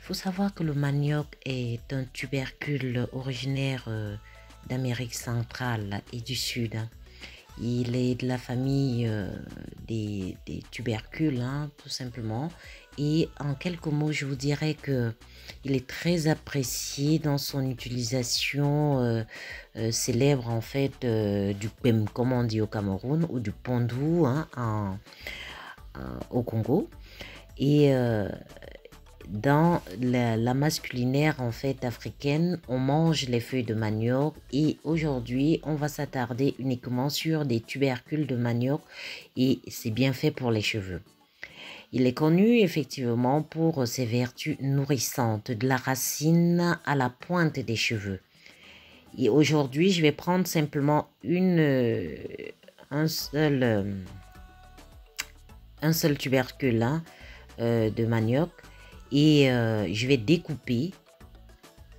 faut savoir que le manioc est un tubercule originaire d'Amérique centrale et du Sud. Il est de la famille des tubercules, hein, tout simplement. Et en quelques mots, je vous dirais que il est très apprécié dans son utilisation célèbre, en fait, comme on dit au Cameroun, ou du pondou, hein, au Congo. Et dans la masculinaire en fait africaine, on mange les feuilles de manioc et aujourd'hui on va s'attarder uniquement sur des tubercules de manioc et c'est bien fait pour les cheveux. Il est connu effectivement pour ses vertus nourrissantes, de la racine à la pointe des cheveux. Et aujourd'hui je vais prendre simplement un seul tubercule, hein, de manioc et je vais découper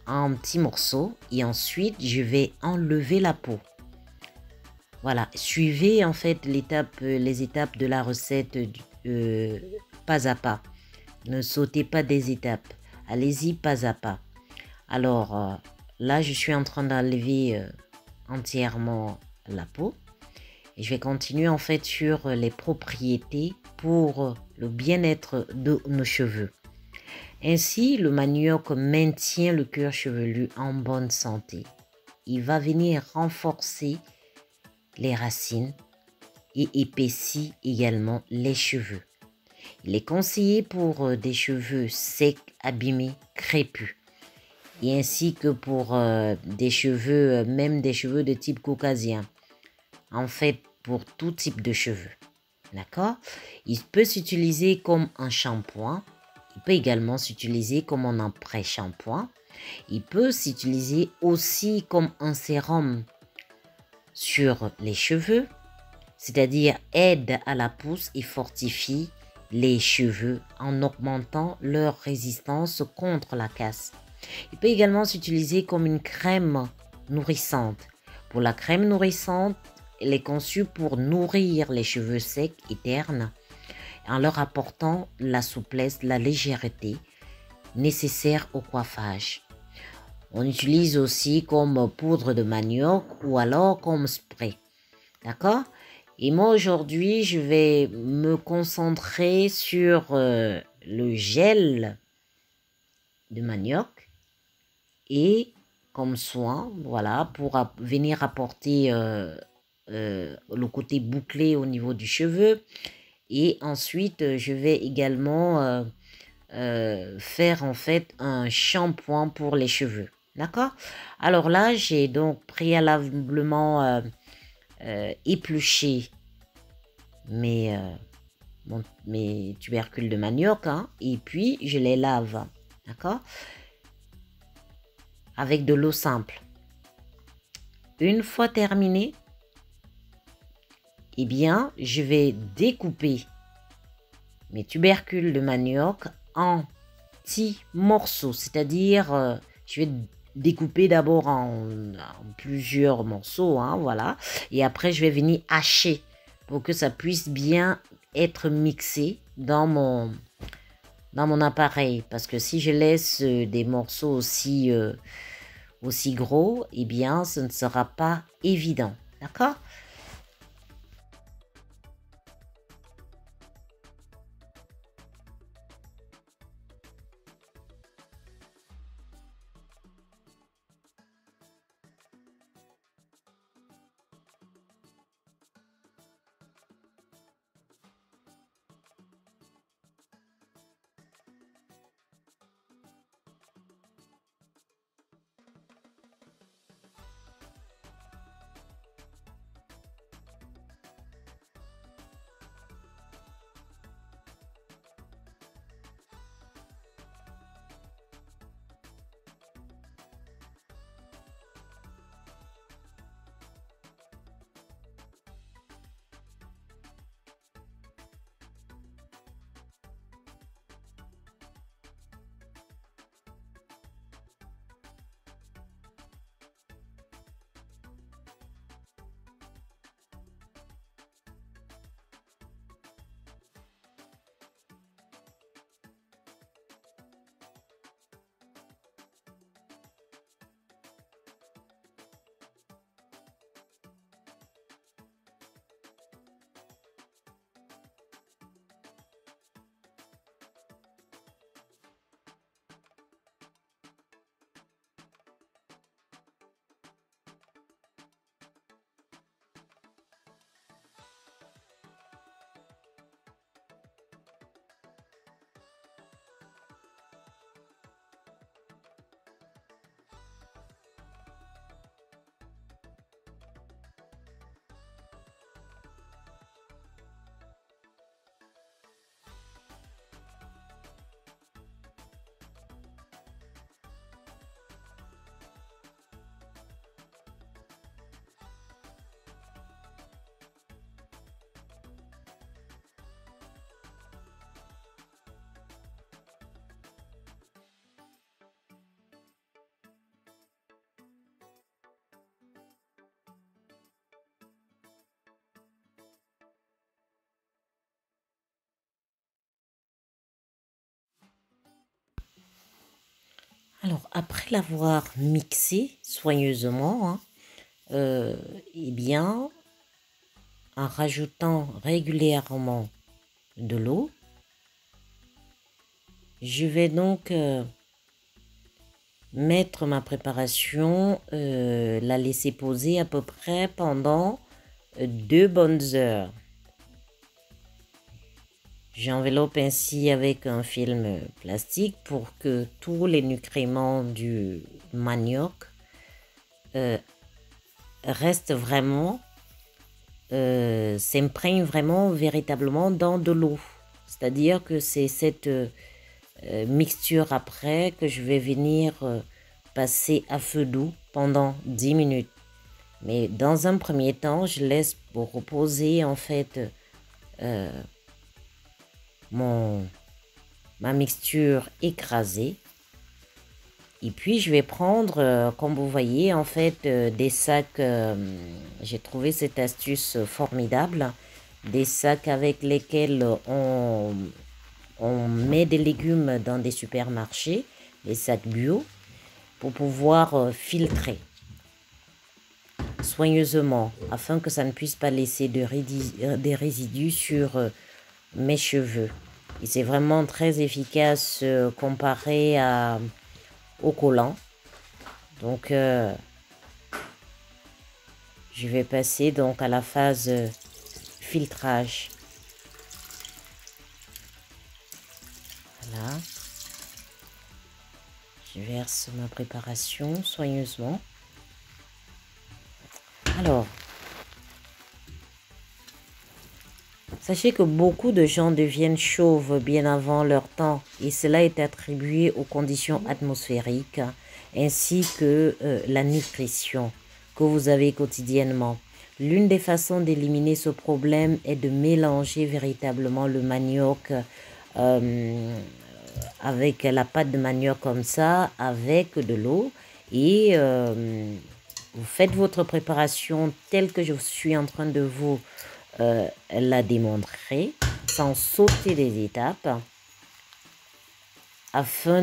en petits morceaux et ensuite je vais enlever la peau. Voilà, suivez en fait les étapes de la recette pas à pas. Ne sautez pas des étapes, allez-y pas à pas. Alors là je suis en train d'enlever entièrement la peau et je vais continuer en fait sur les propriétés pour le bien-être de nos cheveux. Ainsi, le manioc maintient le cuir chevelu en bonne santé. Il va venir renforcer les racines et épaissir également les cheveux. Il est conseillé pour des cheveux secs, abîmés, crépus. Et ainsi que pour des cheveux, même des cheveux de type caucasien. En fait, pour tout type de cheveux. D'accord? Il peut s'utiliser comme un shampoing. Il peut également s'utiliser comme un après-shampoing. Il peut s'utiliser aussi comme un sérum sur les cheveux, c'est-à-dire aide à la pousse et fortifie les cheveux en augmentant leur résistance contre la casse. Il peut également s'utiliser comme une crème nourrissante. Pour la crème nourrissante, elle est conçue pour nourrir les cheveux secs et ternes en leur apportant la souplesse, la légèreté nécessaire au coiffage. On utilise aussi comme poudre de manioc ou alors comme spray. D'accord? Et moi aujourd'hui, je vais me concentrer sur le gel de manioc et comme soin, voilà, pour venir apporter le côté bouclé au niveau du cheveu. Et ensuite, je vais également faire en fait un shampoing pour les cheveux. D'accord? Alors là, j'ai donc préalablement épluché mes, mes tubercules de manioc, hein, et puis je les lave. D'accord? Avec de l'eau simple. Une fois terminé, eh bien, je vais découper mes tubercules de manioc en petits morceaux, c'est-à-dire je vais découper d'abord en plusieurs morceaux, hein, voilà, et après je vais venir hacher pour que ça puisse bien être mixé dans mon appareil, parce que si je laisse des morceaux aussi gros, eh bien ce ne sera pas évident, d'accord? Alors, après l'avoir mixé soigneusement, hein, eh bien, en rajoutant régulièrement de l'eau, je vais donc mettre ma préparation, la laisser poser à peu près pendant 2 bonnes heures. J'enveloppe ainsi avec un film plastique pour que tous les nutriments du manioc restent vraiment, s'imprègnent vraiment véritablement dans de l'eau. C'est-à-dire que c'est cette mixture après que je vais venir passer à feu doux pendant 10 minutes. Mais dans un premier temps, je laisse pour reposer en fait ma mixture écrasée. Et puis je vais prendre, comme vous voyez, en fait, des sacs, j'ai trouvé cette astuce formidable, des sacs avec lesquels on met des légumes dans des supermarchés, des sacs bio, pour pouvoir filtrer soigneusement, afin que ça ne puisse pas laisser des résidus sur mes cheveux. Et c'est vraiment très efficace comparé au collant. Donc, je vais passer donc à la phase filtrage. Voilà. Je verse ma préparation soigneusement. Alors, sachez que beaucoup de gens deviennent chauves bien avant leur temps et cela est attribué aux conditions atmosphériques ainsi que la nutrition que vous avez quotidiennement. L'une des façons d'éliminer ce problème est de mélanger véritablement le manioc avec la pâte de manioc comme ça, avec de l'eau et vous faites votre préparation telle que je suis en train de vous la démontrer, sans sauter des étapes, afin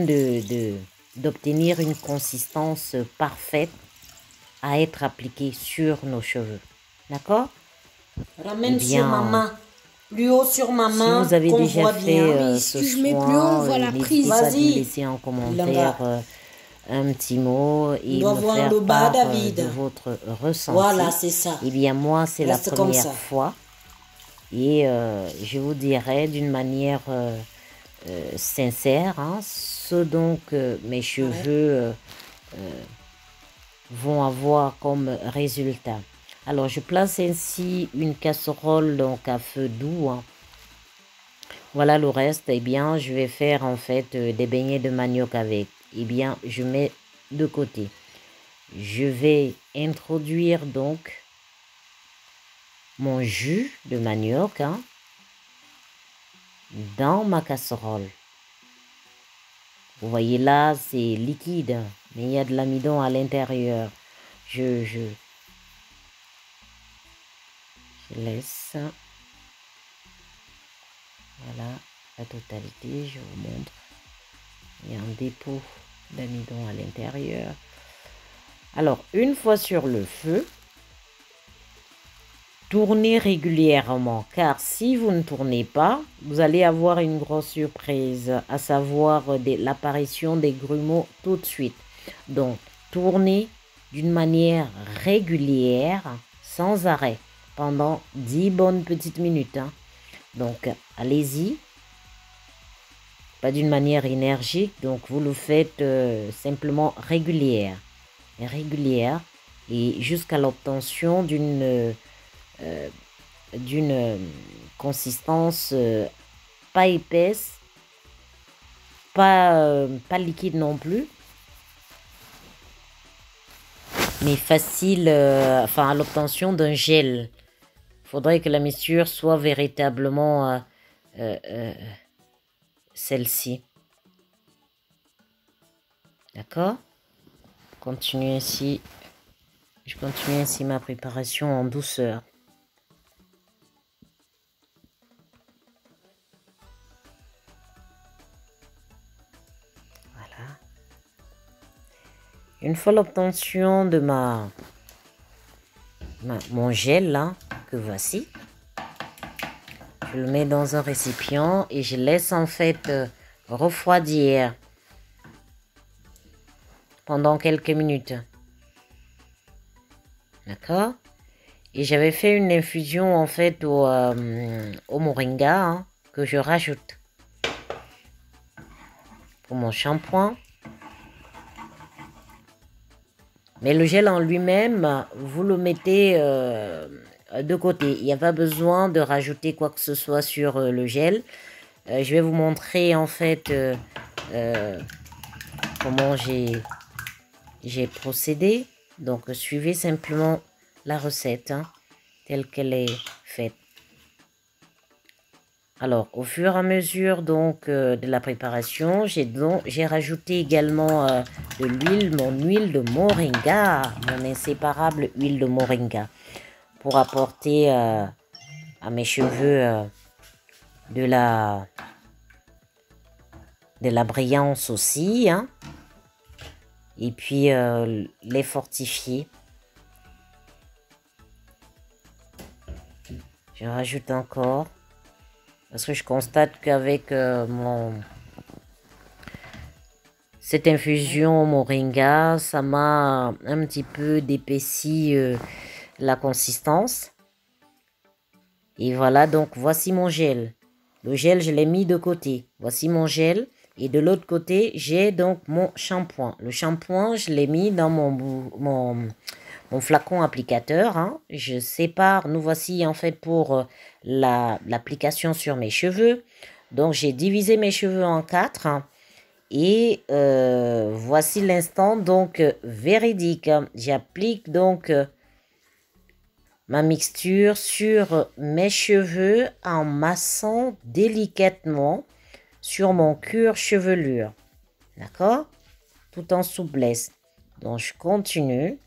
d'obtenir une consistance parfaite à être appliquée sur nos cheveux. D'accord? Ramène sur ma main. Plus haut sur ma main. Si vous avez déjà fait ce si je mets plus haut, on voit la prise. n'hésitez pas à me laisser en commentaire un petit mot et me faire le bas, part David. de votre ressenti. Voilà, c'est ça. Eh bien, moi, c'est la première fois. Et je vous dirais d'une manière sincère, hein, ce donc mes cheveux vont avoir comme résultat. Alors, je place ainsi une casserole donc à feu doux. Hein. Voilà le reste. Eh bien, je vais faire en fait des beignets de manioc avec. Eh bien, je mets de côté. Je vais introduire donc mon jus de manioc hein, dans ma casserole. Vous voyez là, c'est liquide, mais il y a de l'amidon à l'intérieur. Je laisse. Voilà, la totalité, je vous montre. Il y a un dépôt d'amidon à l'intérieur. Alors, une fois sur le feu, tournez régulièrement, car si vous ne tournez pas, vous allez avoir une grosse surprise, à savoir l'apparition des grumeaux tout de suite. Donc, tournez d'une manière régulière, sans arrêt, pendant 10 bonnes petites minutes. Hein. Donc, allez-y. Pas d'une manière énergique, donc vous le faites simplement régulière. Et jusqu'à l'obtention d'une consistance pas épaisse, pas liquide non plus, mais facile, à l'obtention d'un gel. Il faudrait que la mixture soit véritablement celle-ci. D'accord? Je continue ainsi ma préparation en douceur. Voilà. Une fois l'obtention de mon gel là, que voici, je le mets dans un récipient et je laisse en fait refroidir pendant quelques minutes. D'accord? Et j'avais fait une infusion en fait au moringa hein, que je rajoute pour mon shampoing. Mais le gel en lui-même, vous le mettez de côté. Il n'y a pas besoin de rajouter quoi que ce soit sur le gel. Je vais vous montrer en fait comment j'ai procédé. Donc suivez simplement la recette hein, telle qu'elle est faite. Alors au fur et à mesure donc de la préparation, j'ai rajouté également de l'huile, mon huile de moringa, mon inséparable huile de moringa, pour apporter à mes cheveux de la brillance aussi, hein, et puis les fortifier. Je rajoute encore. Parce que je constate qu'avec cette infusion au moringa, ça m'a un petit peu d'épaissi la consistance. Et voilà, donc voici mon gel. Le gel, je l'ai mis de côté. Voici mon gel. Et de l'autre côté, j'ai donc mon shampoing. Le shampoing, je l'ai mis dans mon flacon applicateur. Hein. Je sépare, nous voici en fait pour l'application sur mes cheveux. Donc j'ai divisé mes cheveux en 4. Hein, et voici l'instant donc véridique. J'applique donc ma mixture sur mes cheveux en massant délicatement sur mon cuir chevelure. D'accord? Tout en souplesse. Donc je continue.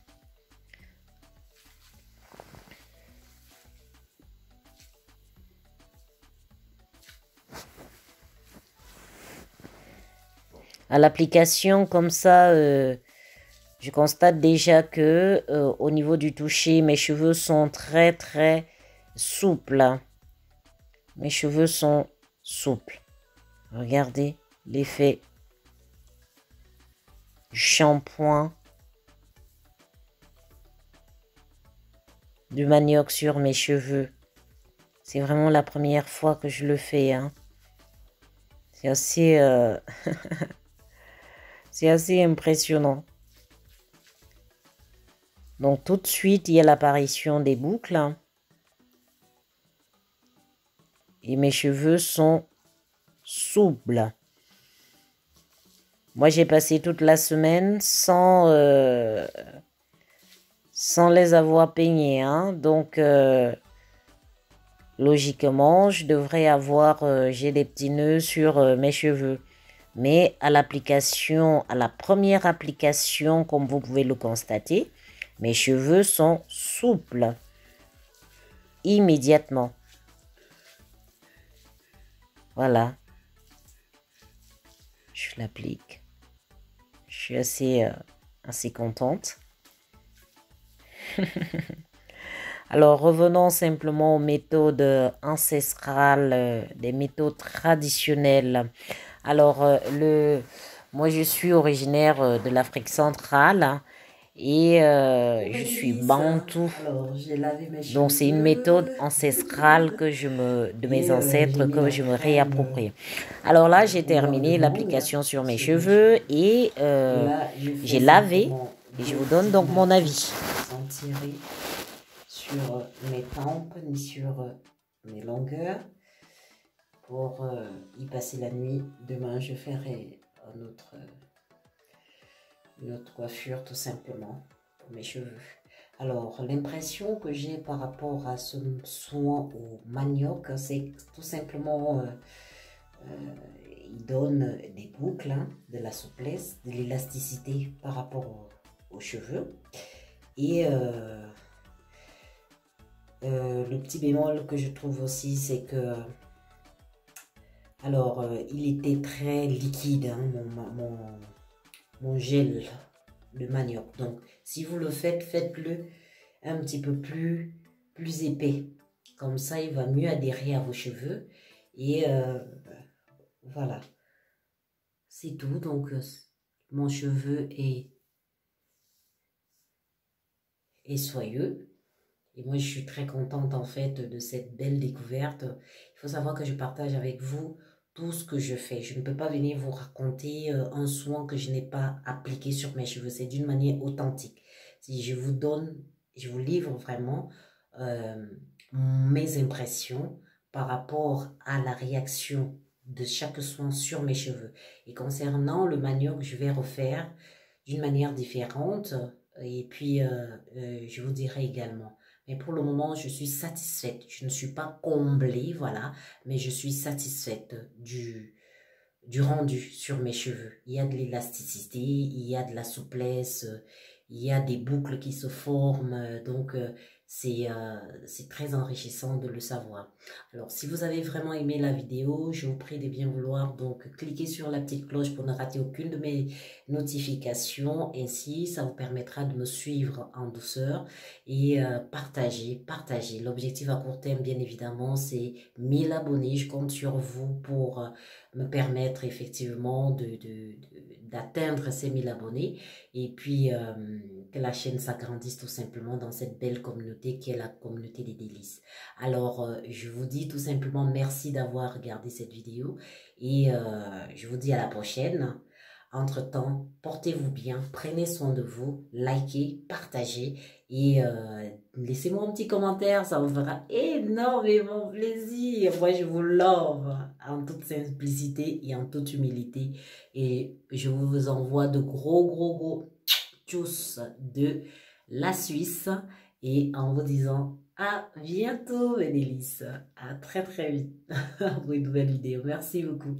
À l'application comme ça, je constate déjà que au niveau du toucher, mes cheveux sont très très souples. Mes cheveux sont souples. Regardez l'effet du shampoing du manioc sur mes cheveux. C'est vraiment la première fois que je le fais. Hein. C'est assez... c'est assez impressionnant. Donc tout de suite, il y a l'apparition des boucles. Hein. Et mes cheveux sont souples. Moi, j'ai passé toute la semaine sans les avoir peignés. Hein. Donc, logiquement, je devrais avoir... j'ai des petits nœuds sur mes cheveux. Mais à l'application, à la première application, comme vous pouvez le constater, mes cheveux sont souples. Immédiatement. Voilà. Je l'applique. Je suis assez contente. Alors, revenons simplement aux méthodes ancestrales, des méthodes traditionnelles. Alors, moi, je suis originaire de l'Afrique centrale et je suis bantou. Donc, c'est une méthode ancestrale de mes ancêtres que je me réapproprie. Alors là, j'ai terminé l'application sur mes cheveux et j'ai lavé. Et je vous donne donc mon avis. Sans tirer sur mes tempes ni sur mes longueurs pour y passer la nuit. Demain, je ferai une autre coiffure tout simplement pour mes cheveux. Alors, l'impression que j'ai par rapport à ce soin au manioc, c'est tout simplement il donne des boucles, hein, de la souplesse, de l'élasticité par rapport aux cheveux. Et le petit bémol que je trouve aussi, c'est que alors il était très liquide, hein, mon gel. de manioc. Donc, si vous le faites, faites-le un petit peu plus épais. Comme ça, il va mieux adhérer à vos cheveux. Et voilà. C'est tout. Donc, mon cheveu est soyeux. Et moi, je suis très contente en fait de cette belle découverte. Il faut savoir que je partage avec vous tout ce que je fais. Je ne peux pas venir vous raconter un soin que je n'ai pas appliqué sur mes cheveux. C'est d'une manière authentique. Si je vous donne, je vous livre vraiment mes impressions par rapport à la réaction de chaque soin sur mes cheveux. Et concernant le manioc, je vais refaire d'une manière différente. Et puis, je vous dirai également. Mais pour le moment, je suis satisfaite. Je ne suis pas comblée, voilà. Mais je suis satisfaite du rendu sur mes cheveux. Il y a de l'élasticité, il y a de la souplesse, il y a des boucles qui se forment. Donc, c'est très enrichissant de le savoir. Alors, si vous avez vraiment aimé la vidéo, je vous prie de bien vouloir donc cliquer sur la petite cloche pour ne rater aucune de mes notifications. Ainsi, ça vous permettra de me suivre en douceur et partager. L'objectif à court terme, bien évidemment, c'est 1000 abonnés. Je compte sur vous pour me permettre effectivement d'atteindre ces 1000 abonnés et puis que la chaîne s'agrandisse tout simplement dans cette belle communauté qui est la communauté des délices. Alors, je vous dis tout simplement merci d'avoir regardé cette vidéo et je vous dis à la prochaine. Entre-temps, portez-vous bien, prenez soin de vous, likez, partagez et laissez-moi un petit commentaire, ça me fera énormément plaisir. Moi, je vous love en toute simplicité et en toute humilité et je vous envoie de gros tchuss de la Suisse et en vous disant à bientôt mes délices, à très vite pour une nouvelle vidéo. Merci beaucoup.